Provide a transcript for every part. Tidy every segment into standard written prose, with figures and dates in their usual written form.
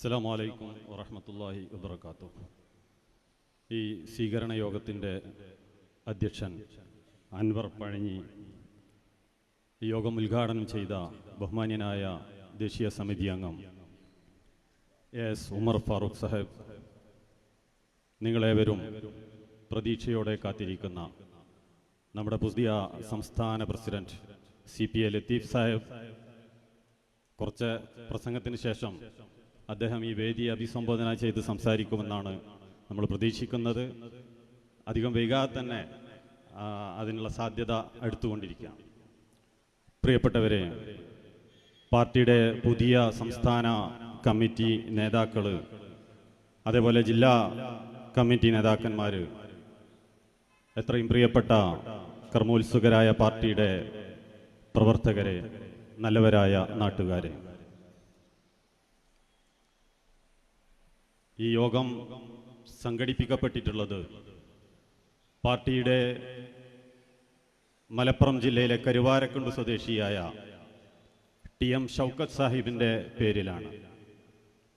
അസ്സലാമു അലൈക്കും വറഹ്മത്തുള്ളാഹി വബറകാതുഹു. ഈ സ്വീകരണ യോഗത്തിൻ്റെ അധ്യക്ഷൻ അൻവർ പഴഞ്ഞി, ഈ യോഗം ഉദ്ഘാടനം ചെയ്ത ബഹുമാന്യനായ ദേശീയ സമിതി അംഗം എസ് ഉമർ ഫാറൂഖ് സാഹിബ്, നിങ്ങളേവരും പ്രതീക്ഷയോടെ കാത്തിരിക്കുന്ന നമ്മുടെ പുതിയ സംസ്ഥാന പ്രസിഡന്റ് CPA ലത്തീഫ് സാഹിബ്, കുറച്ച് പ്രസംഗത്തിന് ശേഷം അദ്ദേഹം ഈ വേദിയെ അഭിസംബോധന ചെയ്ത് സംസാരിക്കുമെന്നാണ് നമ്മൾ പ്രതീക്ഷിക്കുന്നത്. അധികം വൈകാതെ തന്നെ അതിനുള്ള സാധ്യത എടുത്തുകൊണ്ടിരിക്കുകയാണ്. പ്രിയപ്പെട്ടവരെ, പാർട്ടിയുടെ പുതിയ സംസ്ഥാന കമ്മിറ്റി നേതാക്കൾ, അതേപോലെ ജില്ലാ കമ്മിറ്റി നേതാക്കന്മാർ, എത്രയും പ്രിയപ്പെട്ട കർമ്മോത്സുകരായ പാർട്ടിയുടെ പ്രവർത്തകരെ, നല്ലവരായ നാട്ടുകാരെ, ഈ യോഗം സംഘടിപ്പിക്കപ്പെട്ടിട്ടുള്ളത് പാർട്ടിയുടെ മലപ്പുറം ജില്ലയിലെ കരുവാരക്കുണ്ട് സ്വദേശിയായ TM ഷൗക്കത്ത് സാഹിബിൻ്റെ പേരിലാണ്.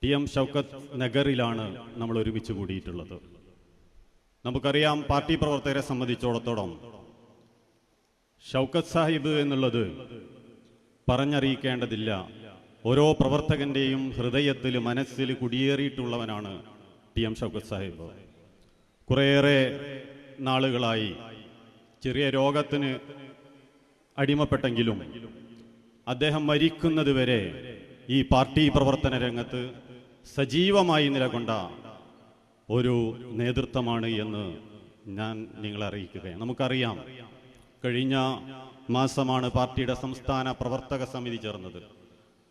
TM ഷൗക്കത്ത് നഗറിലാണ് നമ്മൾ ഒരുമിച്ച് കൂടിയിട്ടുള്ളത്. നമുക്കറിയാം, പാർട്ടി പ്രവർത്തകരെ സംബന്ധിച്ചിടത്തോളം ഷൗക്കത്ത് സാഹിബ് എന്നുള്ളത് പറഞ്ഞറിയിക്കേണ്ടതില്ല. ഓരോ പ്രവർത്തകന്റെയും ഹൃദയത്തിൽ, മനസ്സിൽ കുടിയേറിയിട്ടുള്ളവനാണ് TM ഷൗക്കത്ത് സാഹിബ്. കുറേയേറെ നാളുകളായി ചെറിയ രോഗത്തിന് അടിമപ്പെട്ടെങ്കിലും അദ്ദേഹം മരിക്കുന്നത് വരെ ഈ പാർട്ടി പ്രവർത്തന രംഗത്ത് സജീവമായി നിലകൊണ്ട ഒരു നേതൃത്വമാണ് എന്ന് ഞാൻ നിങ്ങളെ അറിയിക്കുകയാണ്. നമുക്കറിയാം, കഴിഞ്ഞ മാസമാണ് പാർട്ടിയുടെ സംസ്ഥാന പ്രവർത്തക സമിതി ചേർന്നത്.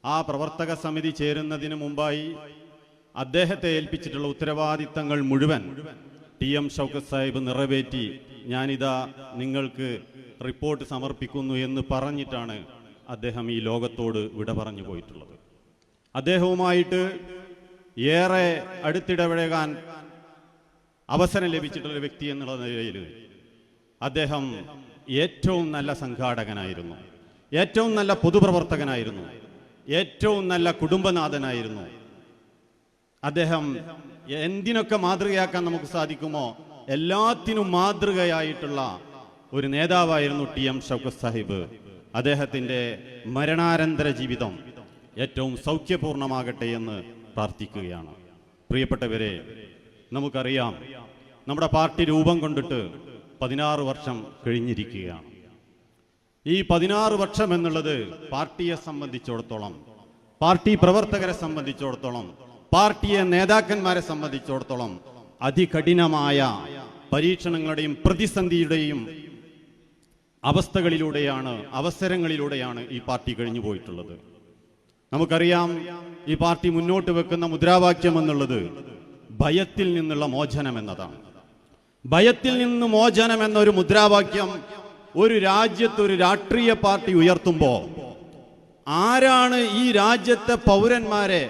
ആ പ്രവർത്തക സമിതി ചേരുന്നതിന് മുമ്പായി അദ്ദേഹത്തെ ഏൽപ്പിച്ചിട്ടുള്ള ഉത്തരവാദിത്തങ്ങൾ മുഴുവൻ TM ഷൗക്കത്ത് സാഹിബ് നിറവേറ്റി, ഞാനിതാ നിങ്ങൾക്ക് റിപ്പോർട്ട് സമർപ്പിക്കുന്നു എന്ന് പറഞ്ഞിട്ടാണ് അദ്ദേഹം ഈ ലോകത്തോട് വിട പറഞ്ഞു പോയിട്ടുള്ളത്. അദ്ദേഹവുമായിട്ട് ഏറെ അടുത്തിടപഴകാൻ അവസരം ലഭിച്ചിട്ടുള്ള വ്യക്തി എന്നുള്ള നിലയിൽ അദ്ദേഹം ഏറ്റവും നല്ല സംഘാടകനായിരുന്നു, ഏറ്റവും നല്ല പൊതുപ്രവർത്തകനായിരുന്നു, ഏറ്റവും നല്ല കുടുംബനാഥനായിരുന്നു. അദ്ദേഹം എന്തിനൊക്കെ മാതൃകയാക്കാൻ നമുക്ക് സാധിക്കുമോ എല്ലാത്തിനും മാതൃകയായിട്ടുള്ള ഒരു നേതാവായിരുന്നു TM ഷൗക്കത്ത് സാഹിബ്. അദ്ദേഹത്തിൻ്റെ മരണാനന്തര ജീവിതം ഏറ്റവും സൗഖ്യപൂർണമാകട്ടെ എന്ന് പ്രാർത്ഥിക്കുകയാണ്. പ്രിയപ്പെട്ടവരെ, നമുക്കറിയാം, നമ്മുടെ പാർട്ടി രൂപം കൊണ്ടിട്ട് 16 വർഷം കഴിഞ്ഞിരിക്കുകയാണ്. ഈ 16 വർഷം എന്നുള്ളത് പാർട്ടിയെ സംബന്ധിച്ചിടത്തോളം, പാർട്ടി പ്രവർത്തകരെ സംബന്ധിച്ചിടത്തോളം, പാർട്ടിയെ നേതാക്കന്മാരെ സംബന്ധിച്ചിടത്തോളം അതികഠിനമായ പരീക്ഷണങ്ങളുടെയും പ്രതിസന്ധിയുടെയും അവസരങ്ങളിലൂടെയാണ് ഈ പാർട്ടി കഴിഞ്ഞു പോയിട്ടുള്ളത്. നമുക്കറിയാം, ഈ പാർട്ടി മുന്നോട്ട് വെക്കുന്ന മുദ്രാവാക്യം എന്നുള്ളത് ഭയത്തിൽ നിന്നുള്ള മോചനം എന്നതാണ്. ഭയത്തിൽ നിന്ന് മോചനം എന്നൊരു മുദ്രാവാക്യം ഒരു രാജ്യത്ത് ഒരു രാഷ്ട്രീയ പാർട്ടി ഉയർത്തുമ്പോൾ ആരാണ് ഈ രാജ്യത്തെ പൗരന്മാരെ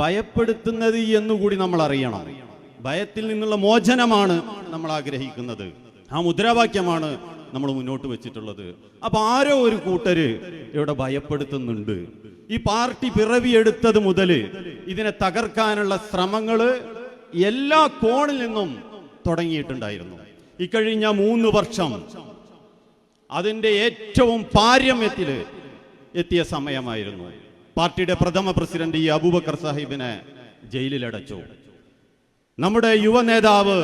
ഭയപ്പെടുത്തുന്നത് എന്നുകൂടി നമ്മൾ അറിയണം. ഭയത്തിൽ നിന്നുള്ള മോചനമാണ് നമ്മൾ ആഗ്രഹിക്കുന്നത്. ആ മുദ്രാവാക്യമാണ് നമ്മൾ മുന്നോട്ട് വെച്ചിട്ടുള്ളത്. അപ്പൊ ആരോ ഒരു കൂട്ടര് ഇവിടെ ഭയപ്പെടുത്തുന്നുണ്ട്. ഈ പാർട്ടി പിറവിയെടുത്തത് മുതൽ ഇതിനെ തകർക്കാനുള്ള ശ്രമങ്ങള് എല്ലാ കോണിൽ നിന്നും തുടങ്ങിയിട്ടുണ്ടായിരുന്നു. ഇക്കഴിഞ്ഞ 3 വർഷം അതിന്റെ ഏറ്റവും പാരമ്യത്തിൽ എത്തിയ സമയമായിരുന്നു. പാർട്ടിയുടെ പ്രഥമ പ്രസിഡന്റ് ഈ അബൂബക്കർ സാഹിബിനെ ജയിലിലടച്ചു. നമ്മുടെ യുവ നേതാവ്,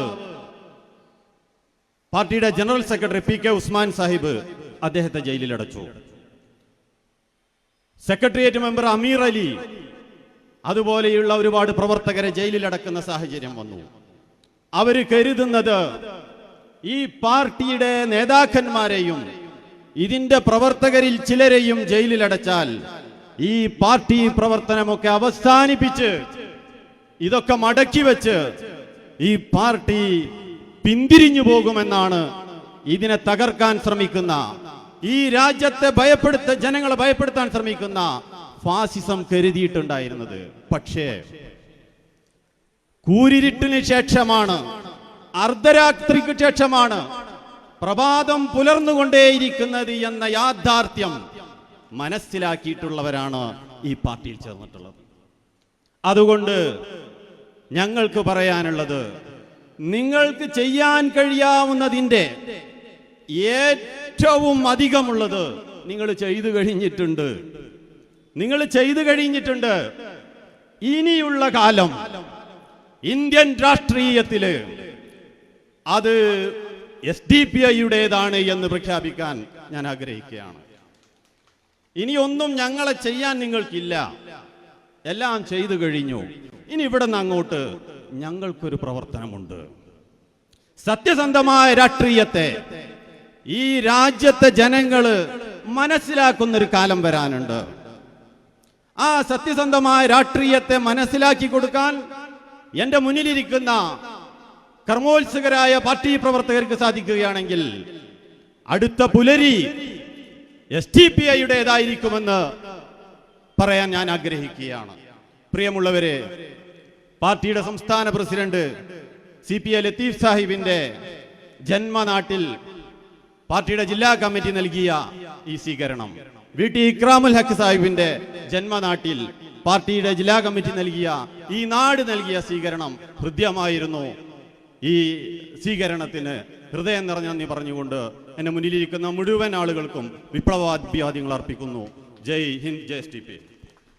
പാർട്ടിയുടെ general secretary PK Usman Sahib, അദ്ദേഹത്തെ ജയിലിലടച്ചു. സെക്രട്ടേറിയറ്റ് മെമ്പർ അമീർ അലി, അതുപോലെയുള്ള ഒരുപാട് പ്രവർത്തകരെ ജയിലിലടക്കുന്ന സാഹചര്യം വന്നു. അവര് കരുതുന്നത് ഈ പാർട്ടിയുടെ നേതാക്കന്മാരെയും ഇതിന്റെ പ്രവർത്തകരിൽ ചിലരെയും ജയിലിലടച്ചാൽ ഈ പാർട്ടി പ്രവർത്തനമൊക്കെ അവസാനിപ്പിച്ച് ഇതൊക്കെ മടക്കി വെച്ച് ഈ പാർട്ടി പിന്തിരിഞ്ഞു പോകുമെന്നാണ് ഇതിനെ തകർക്കാൻ ശ്രമിക്കുന്ന, ഈ രാജ്യത്തെ ജനങ്ങളെ ഭയപ്പെടുത്താൻ ശ്രമിക്കുന്ന ഫാസിസം കരുതിയിട്ടുണ്ടായിരുന്നത്. പക്ഷേ കൂരിരുട്ടിന് ശേഷമാണ്, അർദ്ധരാത്രിക്ക് ശേഷമാണ് പ്രഭാതം പുലർന്നുകൊണ്ടേയിരിക്കുന്നത് എന്ന യാഥാർത്ഥ്യം മനസ്സിലാക്കിയിട്ടുള്ളവരാണ് ഈ പാർട്ടിയിൽ ചേർന്നിട്ടുള്ളത്. അതുകൊണ്ട് ഞങ്ങൾക്ക് പറയാനുള്ളത്, നിങ്ങൾക്ക് ചെയ്യാൻ കഴിയാവുന്നതിൻ്റെ ഏറ്റവും അധികമുള്ളത് നിങ്ങൾ ചെയ്തു കഴിഞ്ഞിട്ടുണ്ട്. ഇനിയുള്ള കാലം ഇന്ത്യൻ രാഷ്ട്രീയത്തില് അത് SDPIയുടേതാണ് എന്ന് പ്രഖ്യാപിക്കാൻ ഞാൻ ആഗ്രഹിക്കുകയാണ്. ഇനിയൊന്നും ഞങ്ങളെ ചെയ്യാൻ നിങ്ങൾക്കില്ല, എല്ലാം ചെയ്തു കഴിഞ്ഞു. ഇനി ഇവിടെ നിന്ന് അങ്ങോട്ട് ഞങ്ങൾക്കൊരു പ്രവർത്തനമുണ്ട്. സത്യസന്ധമായ രാഷ്ട്രീയത്തെ ഈ രാജ്യത്തെ ജനങ്ങള് മനസ്സിലാക്കുന്നൊരു കാലം വരാനുണ്ട്. ആ സത്യസന്ധമായ രാഷ്ട്രീയത്തെ മനസ്സിലാക്കി കൊടുക്കാൻ എന്റെ മുന്നിലിരിക്കുന്ന കർമ്മോത്സുകരായ പാർട്ടി പ്രവർത്തകർക്ക് സാധിക്കുകയാണെങ്കിൽ അടുത്ത പുലരി SDPIയുടേതായിരിക്കുമെന്ന് പറയാൻ ഞാൻ ആഗ്രഹിക്കുകയാണ്. പ്രിയമുള്ളവരെ, പാർട്ടിയുടെ സംസ്ഥാന പ്രസിഡന്റ് CPA ലത്തീഫ് സാഹിബിന്റെ ജന്മനാട്ടിൽ പാർട്ടിയുടെ ജില്ലാ കമ്മിറ്റി നൽകിയ ഈ സ്വീകരണം, VT ഇക്രാമുൽ ഹക്ക് സാഹിബിന്റെ ജന്മനാട്ടിൽ പാർട്ടിയുടെ ജില്ലാ കമ്മിറ്റി നൽകിയ ഈ നാട് നൽകിയ സ്വീകരണം ഹൃദ്യമായിരുന്നു. ഈ സ്വീകരണത്തിന് ഹൃദയം നിറഞ്ഞ നന്ദി പറഞ്ഞുകൊണ്ട് എന്നെ മുന്നിലിരിക്കുന്ന മുഴുവൻ ആളുകൾക്കും വിപ്ലവാഭിവാദ്യങ്ങൾ അർപ്പിക്കുന്നു. ജയ് ഹിന്ദ്, ജയ് SDPI.